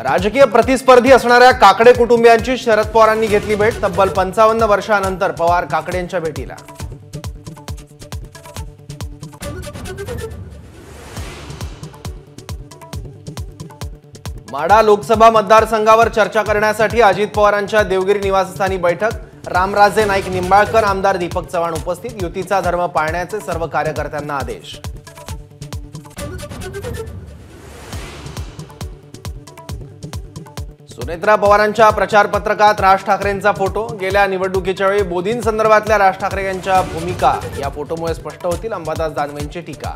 राजकीय प्रतिस्पर्धी असणाऱ्या काकडे कुटुंबियांची शरद पवारांनी घेतली भेट। तब्बल 55 वर्षांनंतर पवार काकडेंच्या भेटीला। माढा लोकसभा मतदारसंघावर चर्चा करण्यासाठी अजित पवारांच्या देवगिरी निवासस्थानी बैठक। रामराजे नाईक निंबाळकर, आमदार दीपक चव्हाण उपस्थित। युतीचा धर्म पाळण्याचे सर्व कार्यकर्त्यांना आदेश। सुनेत्रा पवारांच्या प्रचार पत्रकात राज ठाकरेंचा फोटो। गेल्या निवडणुकीच्या वेळी मोदींसंदर्भातल्या राज ठाकरे यांच्या भूमिका या फोटोमुळे स्पष्ट होतील, अंबादास दानवेंची टीका।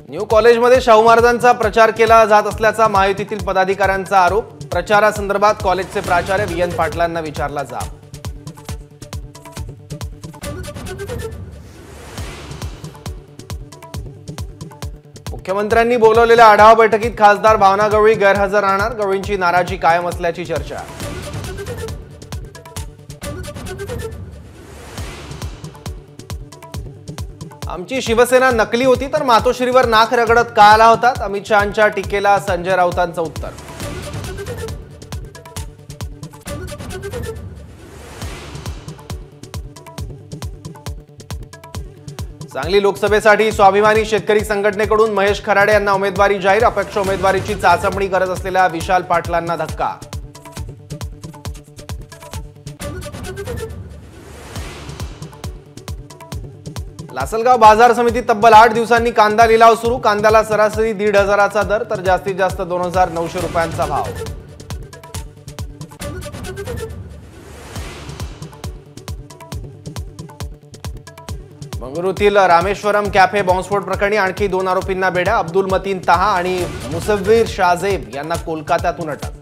न्यू कॉलेजमध्ये शाहू महाराजांचा प्रचार केला जात असल्याचा महायुतीतील पदाधिकाऱ्यांचा आरोप। प्रचारासंदर्भात कॉलेजचे प्राचार्य VN पाटलांना विचारला जाब। मुख्यमंत्र्यांनी बोलवलेल्या आढावा बैठकीत खासदार भावना गवळी गैरहजर राहणार। गवळींची नाराजी कायम असल्याची चर्चा। आमची शिवसेना नकली होती तर मातोश्रीवर नाक रगडत का आला होता? अमित शहांच्या टीकेला संजय राऊतांचं उत्तर। सांगली लोकसभेसाठी स्वाभिमानी शेतकरी संघटनेकडून महेश खराडे यांना उमेदवारी जाहीर। अपक्ष उमेदवारीची चाचपणी करत असलेल्या विशाल पाटलांना धक्का। लासलगाव बाजार समितीत तब्बल 8 दिवसांनी कांदा लिलाव सुरू। कांद्याला सरासरी 1,500चा दर तर जास्तीत जास्त 2,900 रुपयांचा भाव। बंगळुरूतील रामेश्वरम कॅफे बॉम्बस्फोट प्रकरणी आणखी 2 आरोपींना बेड्या। अब्दुल मतीन ताहा आणि मुसव्विर शाजेब यांना कोलकात्यातून अटक।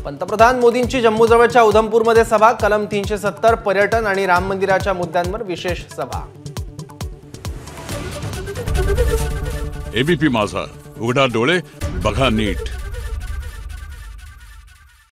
पंतप्रधान मोदींची जम्मूजवळच्या उधमपूरमध्ये सभा। कलम 370 पर्यटन आणि राम मंदिराच्या मुद्द्यांवर विशेष सभा। एबीपी माझा, उघडा डोळे बघा नीट।